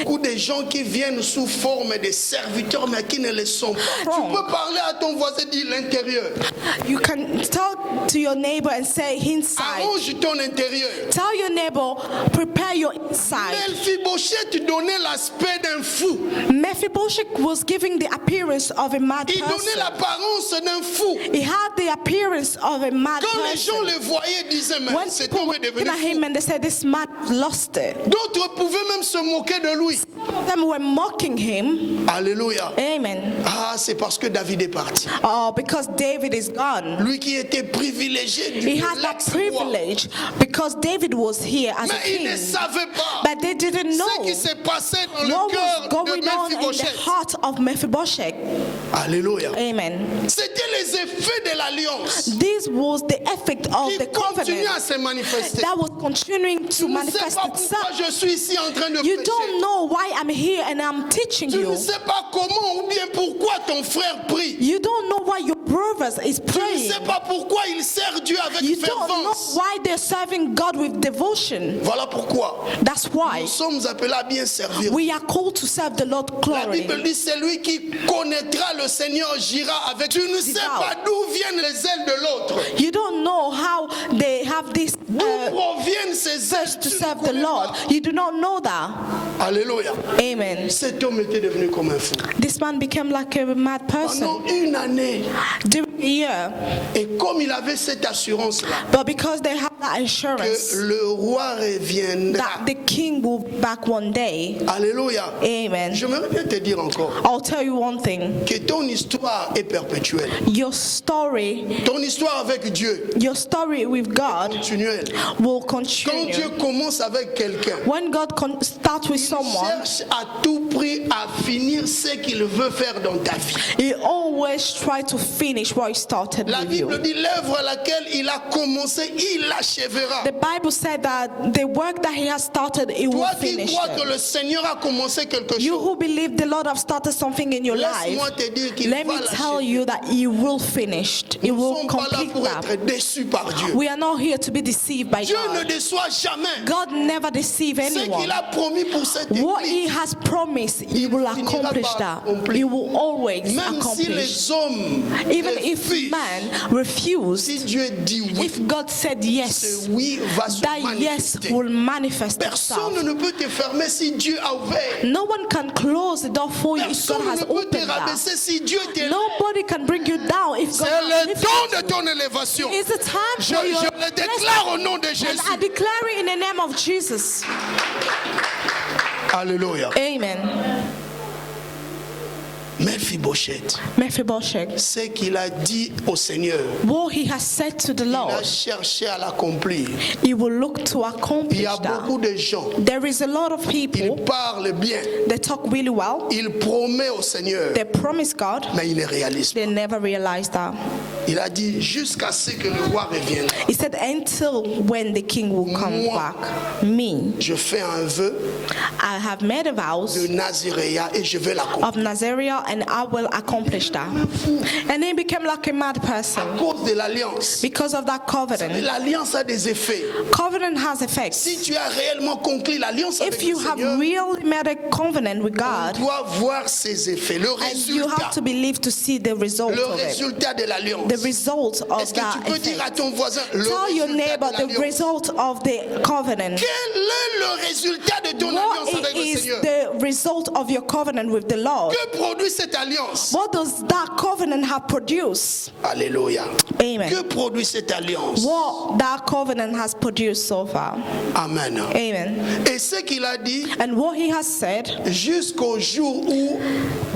Ou des gens qui viennent sous forme de serviteurs, mais qui ne le sont pas. Wrong. Tu peux parler à ton voisin, dire l'intérieur. You can talk to your neighbor and say inside. Arrange ton intérieur. Tell your neighbor, prepare your inside. Mephibosheth donnait l'aspect d'un fou. Mephibosheth was giving the appearance of a mad Il donnait person. l'apparence d'un fou. He had the appearance of a mad Quand les gens person. le voyaient, ils disaient, mais When cet people homme were est looking devenu at him fou. and they said, this man lost it. D'autres pouvaient même se moquer de lui. Some of them were mocking him. Alléluia. Amen. Ah, c'est parce que David est parti. Oh, because David is gone. Lui qui était privilégié du He had that l'ex-roi. privilege because David was here as a Mais il ne king. savait pas But they didn't ce know qui s'est passé dans le what was cœur de going on in the Mephibosheth. heart of Mephibosheth. Alléluia. Amen. C'était les effets de l'alliance This was the effect of qui the continuaient covenant à se manifester. that was continuing Tu to ne sais manifest pas pourquoi itself. je suis ici en train de You prêcher. don't know why I'm here and I'm teaching Tu ne you. sais pas comment ou bien pourquoi ton frère prie. You don't know why your brothers is Tu ne praying. sais pas pourquoi il sert Dieu avec You don't know fervence. why they're serving God with devotion. Voilà pourquoi That's why nous sommes appelés à bien servir. we are called to serve the Lord La glory. Bible dit celui qui connaîtra le Seigneur gira avec. Tu ne sais Devout. pas d'où viennent les ailes de l'autre. You don't know how they have this D'où proviennent ces ailes. thirst to Tu ne serve the connais Lord. pas. You do not know that. Alléluia. Amen. Cet homme était devenu comme un fou. This man became like a mad person Pendant une année. during a year. Et comme il avait cette assurance-là, But because they have that que insurance le roi reviendra. that the king will be back one day. Alléluia. Amen. J'aimerais bien te dire encore I'll tell you one thing. que ton histoire est perpétuelle. Your story Ton histoire avec Dieu with God est continuelle. will Quand Dieu continue. commence avec quelqu'un, When God starts with il someone, cherche à tout prix à finir ce qu'il veut faire dans ta vie. He always try to finish what He started La with Bible you. dit l'œuvre à laquelle il a commencé, il l'achèvera. The Bible said that the work that He has started, He will Toi qui finish crois que it. le Seigneur a commencé quelque You chose, who believe the Lord have started something in your life, laisse-moi te dire qu'il let va me tell l'achever. you that He will finish. He Nous ne will sommes pas là complete pour that. être déçus par Dieu. We are not here to be deceived by Dieu ne God. déçoit jamais. God never deceives Ce anyone. qu'il a promis pour cette What église, He has promised, He Il will finira accomplish par that. accomplir. He will always même si accomplish. les hommes Even if refusent, man refused, si Dieu dit oui, if God said ce yes, oui va se that yes manifester. will manifest itself. Personne ne peut te fermer si Dieu a ouvert. No one can close the door for you if God Personne has ne peut te opened that. rabaisser si Dieu te Nobody can bring you down if God C'est has le lifted temps de you. ton élévation. It's the time Je for your le déclare au nom de and Jésus. I declare it in the name of Jesus. Alléluia. Amen. Mephibosheth, Mephibosheth, ce qu'il a dit au Seigneur, what he has said to the il a Lord, cherché à l'accomplir. he will look to Il accomplish y a that. beaucoup de gens, There is a lot of ils people, parlent bien, they talk really well, ils promettent au Seigneur, they promise God, mais ils ne réalisent pas. they never realize that. Il a dit jusqu'à ce que le roi revienne. He said, until when the king will come Moi. back. Me, Je fais un vœu I have made a vows de Naziréa et je vais l'accomplir. of Nazareth and I will accomplish that. And he became like a mad À person cause de l'alliance. because of that covenant. L'alliance a des effets. Covenant has effects. Si tu as réellement conclu l'alliance avec If le you have Seigneur, really made a covenant with tu God, dois voir ses effets. Le and you have résultat. to believe to see the result Le of it. résultat de l'alliance. The result of Est-ce que tu that peux dire à effect. ton voisin le Tell your résultat neighbor de the l'alliance? result of the covenant. Quel est le résultat de ton alliance What avec le is Seigneur? the result of your covenant with the Lord? Que produit cette alliance? What does that covenant have produced? Alléluia. Amen. Que produit cette alliance? What that covenant has produced so far. Amen. Amen. Et ce qu'il a dit And what he has said jusqu'au jour où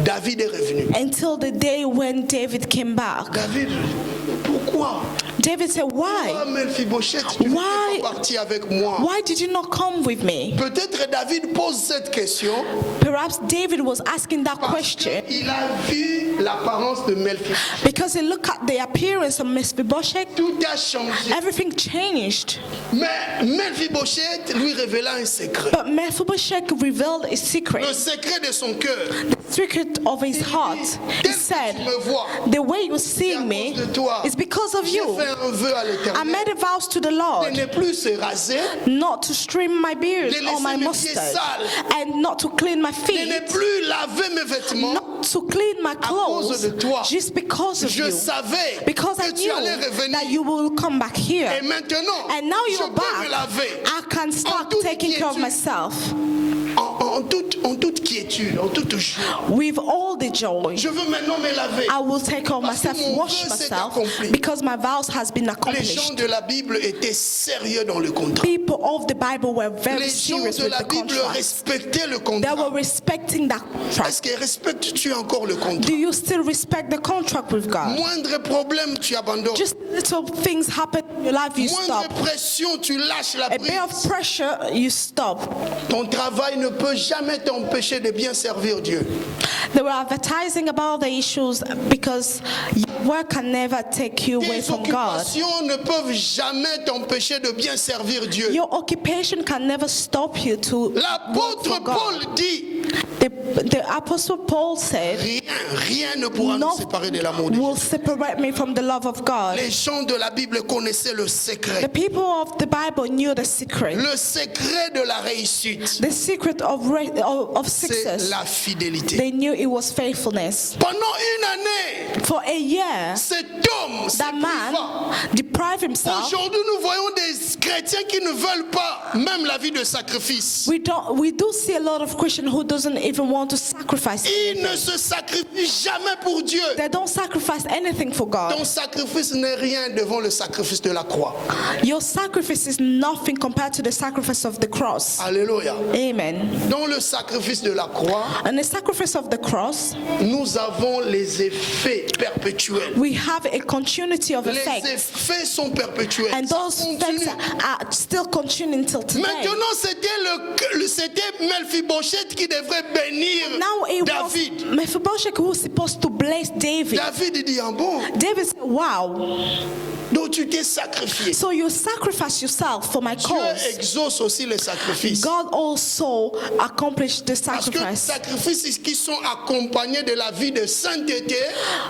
David est revenu. until the day when David came back. David, pourquoi? David said, why? Pourquoi Mephibosheth, tu n'es Why? pas parti avec moi? Why did you not come with me? Peut-être David pose cette question Perhaps David was asking that parce question qu'il a vu l'apparence de Mephibosheth. because he looked at the appearance of Mephibosheth. Tout a changé. Everything changed. Mais Mephibosheth lui révéla un secret. But Mephibosheth revealed a Le secret, secret de son cœur. the secret of his heart. He Tel que said, tu me vois, the way you're seeing me c'est à cause de toi. is because of J'ai you. fait un vœu à I l'Éternel made a vows to the de Lord ne plus se raser, not to trim my beard de or my laisser mes pieds mustard sales, and not to clean my de feet, ne plus laver mes vêtements. not to clean my cause clothes de toi. just because of Je you. savais Because I que tu knew allais revenir. that you will come back here. Et maintenant, And now je you're peux back. me laver I can start toute taking care of quiétude. myself en toute quiétude, en toute joie. with all the joy. Je veux maintenant me laver. I will take care of Parce que myself, mon wash vœu s'est myself accompli. because my vows has been Les gens accomplished. de la Bible étaient sérieux dans le contrat. People of the Bible were very Les gens serious de with la the Bible contract. respectaient le They contrat. were respecting that Est-ce contract. que respectes-tu encore le contrat? Do you still respect the contract with God? Moindre problème, tu abandonnes. Just little things happen in your life, you Moindre stop. pression, tu lâches la A bit of prise. pressure, you stop. Ton travail ne peut jamais t'empêcher de bien servir Dieu. They were advertising about the issues because your work can never take you away Tes from God. occupations ne peuvent jamais t'empêcher de bien servir Dieu. Your occupation can never stop you to work L'apôtre for God. Paul dit, The Apostle Paul said, rien ne pourra nous séparer de l'amour de will Dieu. separate me from the love of God. Les gens de la Bible connaissaient le The secret. people of the Bible knew the secret. Le secret de la réussite, The secret of c'est success. la fidélité. They knew it was faithfulness. Pendant une année, For a year, cet homme s'est that man privé. deprived himself. Aujourd'hui, nous voyons des chrétiens qui ne veulent pas même la vie de sacrifice. We do see a lot of Christians who doesn't even want to sacrifice. Ils ne se sacrifient jamais pour Dieu. They don't sacrifice anything for Ton God. sacrifice n'est rien devant le sacrifice de la croix. Your sacrifice is nothing compared to the sacrifice of the cross. Alléluia. Amen. Dans le sacrifice de la croix, And the sacrifice of the cross, nous avons les effets perpétuels. we have a continuity of Les effects. effets sont perpétuels. And Ça those effects continue. are still continuing till today. Maintenant, c'était Mephibosheth qui devrait bénir Now it was David. Mephibosheth who was supposed to bless David. David dit, ah bon, David said, wow, donc tu t'es sacrifié. so you sacrifice yourself for my Dieu cause. exauce aussi les sacrifices. God also accomplished the Parce que les sacrifice. sacrifices qui sont accompagnés de la vie de sainteté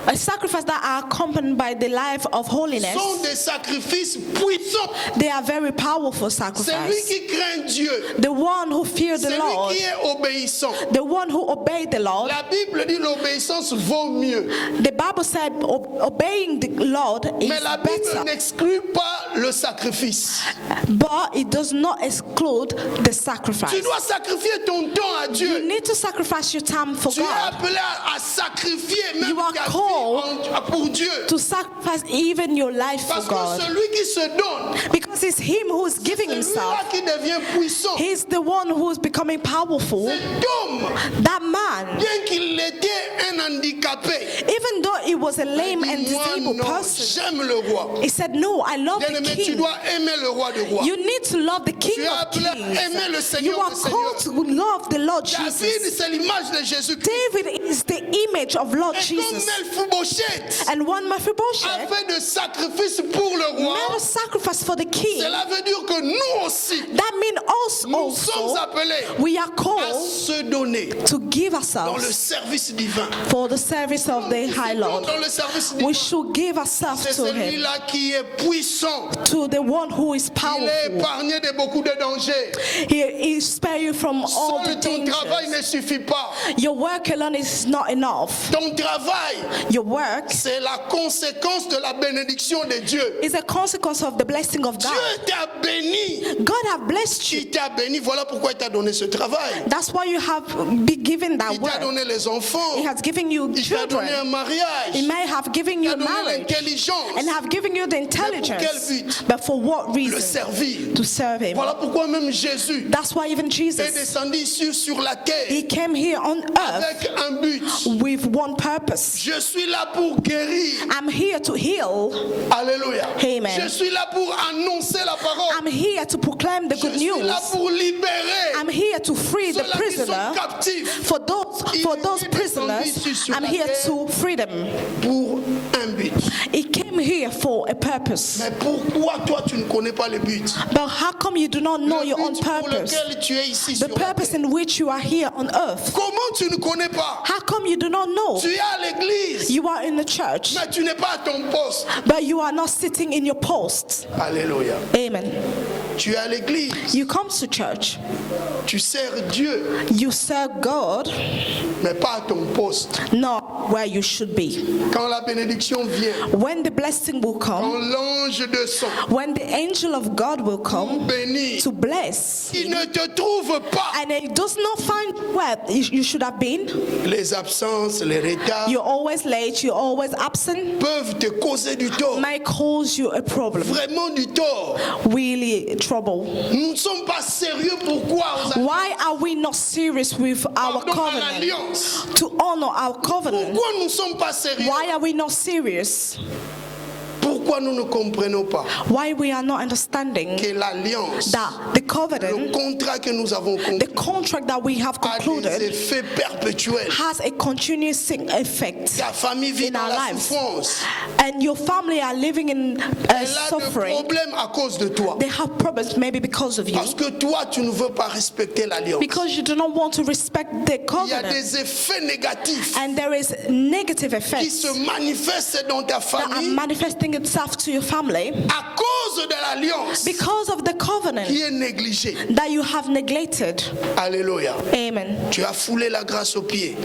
A sacrifice that are accompanied by the life of holiness. sont des sacrifices puissants. They are very powerful Celui sacrifice. qui craint Dieu, The one who feared the celui Lord, qui est obéissant. the one who obeyed the Lord. La Bible dit l'obéissance vaut mieux. The Bible said obeying the Lord is Mais la Bible better, n'exclut pas le sacrifice. but it does not exclude the Tu sacrifice. dois sacrifier ton temps à You Dieu. need to sacrifice your time for Tu es God, appelé à sacrifier même You are ta vie called pour Dieu. to sacrifice even your life for Parce que God, celui qui se donne, because it's Him who is giving c'est Himself. lui-là qui devient puissant. He's the one who is becoming powerful. Cet homme, That man, bien qu'il était un handicapé, even though he was a lame and dit, moi disabled non, person, j'aime le roi. he said, no, I love the Bien-aimé, tu king. dois aimer le roi de rois. You need to love the King Tu es of appelé à aimer le Kings. Seigneur You are des called to love the Lord David, Jesus. c'est l'image de Jésus-Christ. David is the image of Lord Et comme Jesus. Mephibosheth And when a Mephibosheth fait de sacrifice pour le roi, made a sacrifice for the king, cela veut dire que nous aussi, that means us nous sommes also, appelés we are à called se donner to give dans le ourselves service divin. for the service of the High Lord. Dans le service We divin. should give ourselves C'est to Him, celui-là qui est puissant. to the one who is Il est powerful. épargné de beaucoup de dangers. He spare you from all the Seul ton travail dangers. ne suffit pas. Your work alone is not enough. Ton travail, Your work c'est la conséquence de la bénédiction de Dieu. is a consequence of the blessing of Dieu God. t'a béni. God have blessed you. Il t'a béni. Voilà pourquoi il t'a donné ce travail. That's why you have been given that Il t'a work. donné les enfants. He has given you Il t'a donné un children. mariage. He may have given Il you t'a donné marriage l'intelligence. and have given you the quel intelligence. but? But for what Le reason? servir. To serve Him. Voilà pourquoi même Jésus That's why even est Jesus, descendu ici sur la terre He came here on earth avec un but. with one purpose. Je suis là pour guérir. I'm here to heal. Alléluia. Amen. Je suis là pour annoncer la parole. I'm here to proclaim the Je good suis news. là pour libérer I'm here to free the ceux-là qui sont prisoner. captifs For those prisoners, I'm here to free them. pour un but. He came here for a purpose. Mais pourquoi toi tu ne connais pas le but? But how come you do not know Le your own but pour purpose? lequel tu es ici The sur la purpose terre. in which you are here on earth. Comment tu ne connais pas? How come you do not know? Tu es à l'église, You are in the church, mais tu n'es pas à ton poste. but you are not sitting in your post. Alléluia. Amen. Tu es à l'église, You come to church, tu sers Dieu, you serve God, mais pas à ton poste. not where you should be. Quand la bénédiction vient, When the blessing will quand come, l'ange descend, when the angel of God will come béni, to bless, il ne te trouve pas. and it does not find where you should have been, Les absences, les retards you're always late, you're always absent, peuvent te causer du tort. might cause you a problem, Vraiment du tort. really trouble. Nous ne sommes pas sérieux. Pourquoi Why are we not serious with our Pardon, à covenant? l'alliance. To honor our covenant. Pourquoi nous ne sommes pas sérieux? Why are we not serious? Pourquoi nous ne comprenons pas Why we are not understanding que l'alliance, that the le covenant, contrat que nous avons the conclu, contract that we have a des concluded, effets perpétuels. has a continuous effect Ta famille vit in dans our la lives, souffrance. and your family are living in Elle a des suffering. problèmes à cause de toi. They have problems maybe because of you, Parce que toi, tu ne veux pas respecter l'alliance. because you do not want to respect the Il y a covenant, des effets négatifs and there is negative qui effects se manifestent dans ta that are famille manifesting itself to your family à cause de l'alliance because of the covenant qui est négligée. that you have neglected. Alléluia. Amen. Tu as foulé la grâce aux pieds.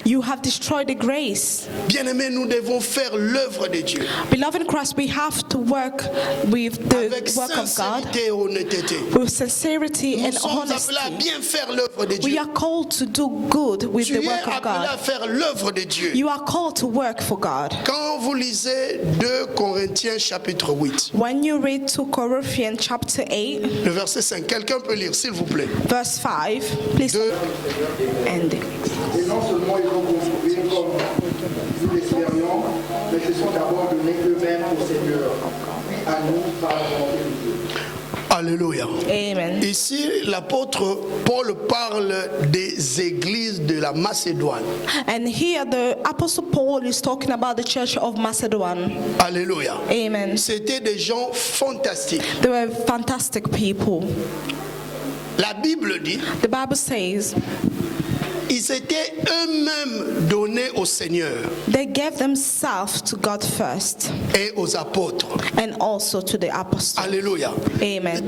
You have destroyed the grace. Bien-aimés, nous devons faire l'œuvre de Dieu Beloved in Christ, we have to work with avec the work of God sincérité et honnêteté. with sincerity Nous and sommes appelés à honesty. bien faire l'œuvre de We Dieu. are called to do good with Tu the es work of appelé à God. faire l'œuvre de Dieu. You are called to work for God. Quand vous lisez 2 Corinthiens chapitre 8, When you read 2 Corinthians chapter 8, le verset 5, quelqu'un peut lire s'il vous plaît. verse 5, please. 2, And Et non seulement ils ont construit comme nous l'espérions, mais se sont d'abord donnés eux-mêmes au Seigneur, puis à nous par la volonté de Dieu. Alléluia. Amen. Ici, l'apôtre Paul parle des églises de la Macédoine. And here the Apostle Paul is talking about the church of Macedon. Alléluia. Amen. C'était des gens fantastiques. They were fantastic people. La Bible dit, The Bible says ils étaient eux-mêmes donnés au Seigneur they gave themselves to God first et aux apôtres. and also to the apostles. Alléluia. Amen.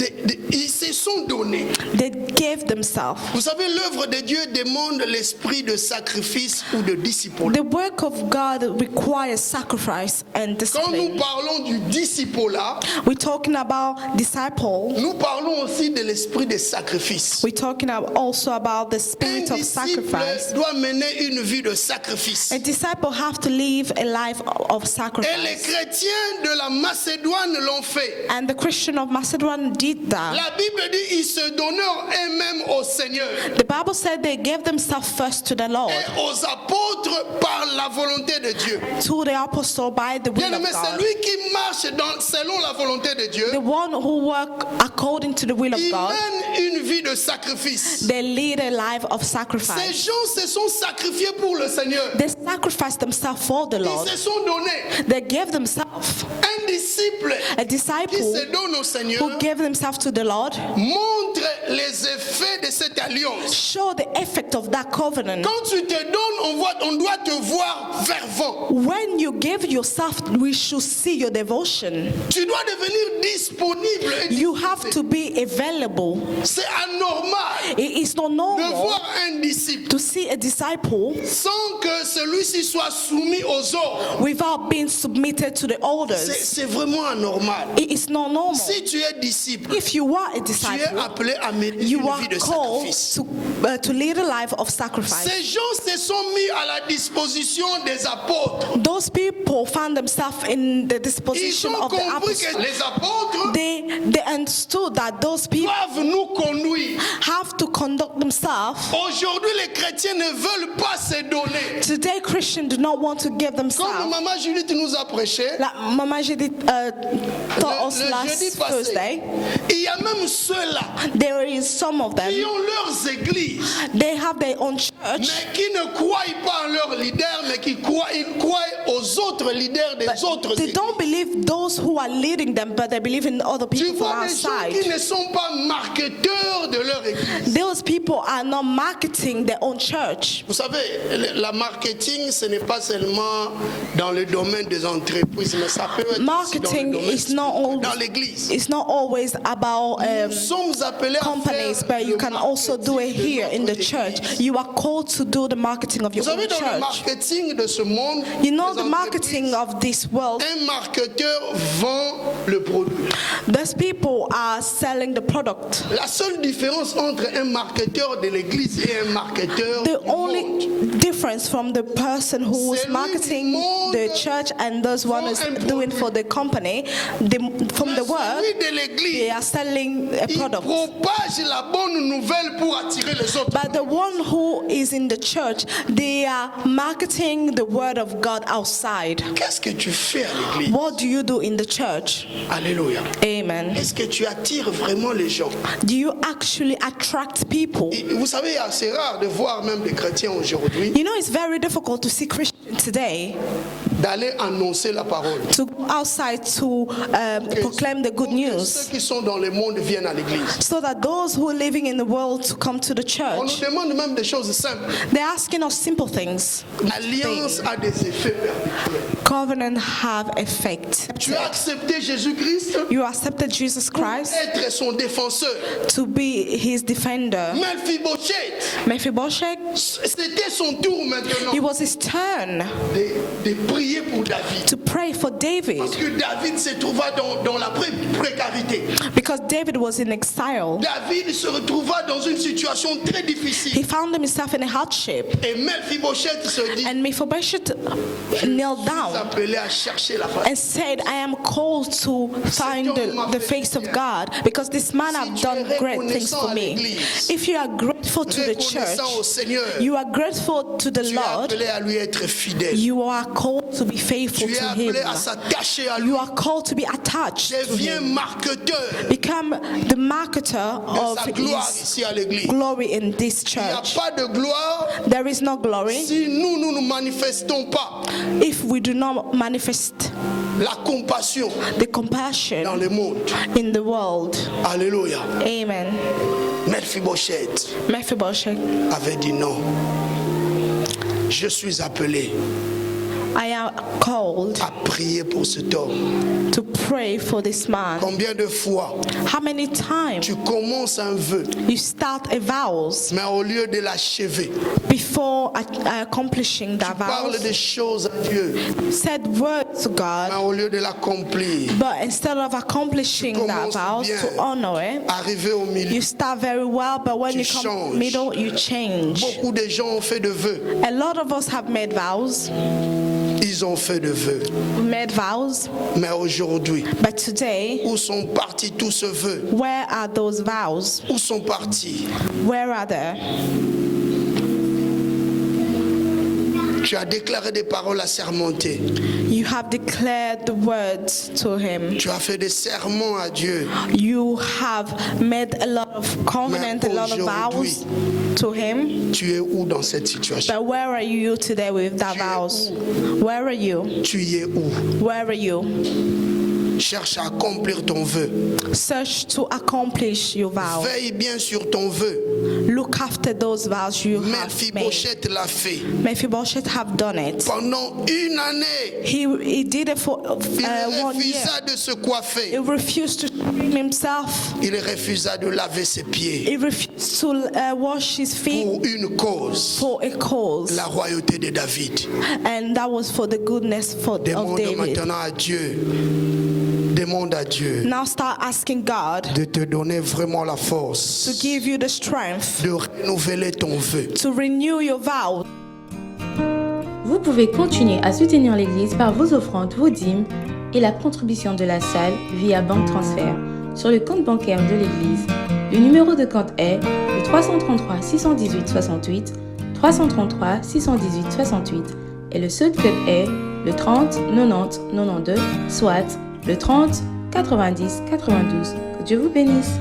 Ils se sont donnés. They gave themselves. Vous savez, l'œuvre de Dieu demande l'esprit de sacrifice ou de disciple. The work of God requires sacrifice and Quand nous discipline. parlons du disciple-là, We're talking about disciple. nous parlons aussi de l'esprit de sacrifice. We're talking also about the Un spirit of disciple sacrifice. doit mener une vie de sacrifice. A disciple have to live a life of Et les sacrifice. chrétiens de la Macédoine l'ont fait. And the Christian of Macedon did that. La Bible dit ils se donnèrent eux-mêmes au Seigneur The Bible said they gave themselves first to the Lord, et aux apôtres par la volonté de Dieu. to the apostle by the will Bien of aimé, God. celui qui marche selon la volonté de Dieu, The one who work according to the will of il God, mène une vie de sacrifice. they lead a life of Ces sacrifice. gens se sont sacrifiés pour le Seigneur. They sacrificed themselves for the Lord. Ils se sont donnés. They gave themselves. Un disciple A qui disciple se donne au Seigneur who gave themselves to the Lord montre les effets de cette alliance. show the effect of that covenant. Quand tu te donnes, on doit te voir fervent. When you give yourself, we should see your devotion. Tu dois devenir disponible. Et You have to be available. c'est anormal It is not de normal voir un disciple to see a disciple sans que celui-ci soit soumis aux ordres. without being submitted to the orders. C'est vraiment anormal. It is not normal. Si tu es disciple, If you are a tu es disciple, appelé à mener you une are vie de called sacrifice. to lead a life of sacrifice. Ces gens se sont mis à la disposition des apôtres. Those people found themselves in the Ils disposition ont of the compris que apostles. les apôtres They understood that those people doivent nous conduire. have to conduct themselves. Aujourd'hui, les chrétiens ne veulent pas se donner. Today, Christians do not want to give Comme themselves. Maman Judith nous a prêché, Like Mama Judith taught us le jeudi last passé, Thursday, il y a même ceux-là there is some of qui them, ont leurs églises, they have their own church, mais qui ne croient pas en leurs leaders, mais ils croient aux autres leaders des autres they églises. don't believe those who are leading them, but they believe in other Tu people from vois des gens qui outside. ne sont pas marketeurs de leur église. Those people are not marketing their own church. Vous savez, la marketing, ce n'est pas seulement dans le domaine des entreprises, mais ça peut être aussi Marketing dans le domaine is not spirituel, dans always, l'église. it's not always about Nous sommes appelés à companies, faire but you le can also do it marketing de here in the notre church. église. You are called to do the marketing of your Vous savez, own dans le church. marketing de ce monde, You know des the marketing entreprises, of this world. un marketeur vend le produit. Those people are selling the product. La seule différence entre un marketeur de l'église et un marketeur The du monde, only difference from the person who is C'est lui marketing du monde the church and those one is vend un doing produit. for the company, from the word, celui de they l'église, are selling a il product. propage la bonne nouvelle pour attirer les autres. But the one who is in the church, they are marketing the word of God outside. Qu'est-ce que tu fais à l'église? What do you do in the church? Alléluia. Amen. Est-ce que tu attires vraiment les gens? Do you actually attract people? Et vous savez, c'est rare de voir même des chrétiens aujourd'hui You know, it's very difficult to see Christians today d'aller annoncer la parole. to go outside to proclaim the good Pour que news, ceux qui sont dans le monde viennent à l'église. so that those who are living in the world to come to the On nous church. demande même des choses simples. They're asking us simple things. L'alliance a des effets perpétuels. Covenant have effect. Tu as accepté Jésus-Christ You accepted Jesus pour Christ être son défenseur. to be his defender. Mephibosheth, Mephibosheth, c'était son tour maintenant it was his turn de prier pour David. to pray for David, Parce que David se trouva dans la précarité. because David was in exile. David se retrouva dans une situation très He difficile. found himself in a hardship, Et Mephibosheth se dit, and Mephibosheth knelt down appelé à chercher la face. and said, I am called to find the face of God, because this man have done great things for me. If you are grateful to the church, Reconnaissant au Seigneur, you are grateful to the tu es Lord, appelé à lui être fidèle. you are called to be faithful Tu es to appelé him. à s'attacher à lui. You are called to be attached to Deviens him. marketeur Become the marketer de of sa gloire his ici à l'église. glory in this Il n'y a church. pas de gloire There is no glory si nous ne nous manifestons pas if we do not manifest la compassion the dans compassion le monde. in the world. Alléluia. Amen. Mephibosheth Mephibosheth, avait dit non. Je suis appelé I am called à prier pour cet homme. to pray for this man. Combien de fois How many times tu commences un vœu, you start a vows mais au lieu de l'achever, before accomplishing tu that parles vows, des choses à Dieu, said words to mais God, au lieu de l'accomplir, but instead of accomplishing that commences vows bien. to honor it, arrivé au milieu, you start very well, but when Tu you come changes. middle, you change. beaucoup de gens ont fait de vœux. A lot of us have made vows, Ils ont fait de vœux. made vows, Mais aujourd'hui, but today, où sont partis tous ces vœux? where are those vows? Où sont partis? Where are they? Tu as déclaré des paroles assermentées. You have declared the words to him. Tu as fait des serments à Dieu. You have made a lot of covenant, a lot of vows to him. Tu es où dans cette situation? But where are you today with that vows? Where are you? Tu y es où? Where are you? Cherche à accomplir ton vœu. Search to accomplish your vow. Veille bien sur ton vœu. Look after those vows you have made. Mephibosheth l'a fait. Mephibosheth have done it. Pendant une année, He did it for 1 il year. refusa de se He coiffer. refused to trim himself. Il refusa de laver ses pieds. He refused to wash his feet Pour une cause, for a cause. la royauté de David. And that was for the goodness of Demande David. maintenant à Dieu. Demande à Dieu Now start asking God de te donner vraiment la to force give you the strength de renouveler ton vœu. to renew your vow. Vous pouvez continuer à soutenir l'Église par vos offrandes, vos dîmes et la contribution de la salle via banque transfert sur le compte bancaire de l'Église. Le numéro de compte est le 333 618 68 333 618 68 et le seul code est le 30 90 92 soit le 30 90 92. Que Dieu vous bénisse.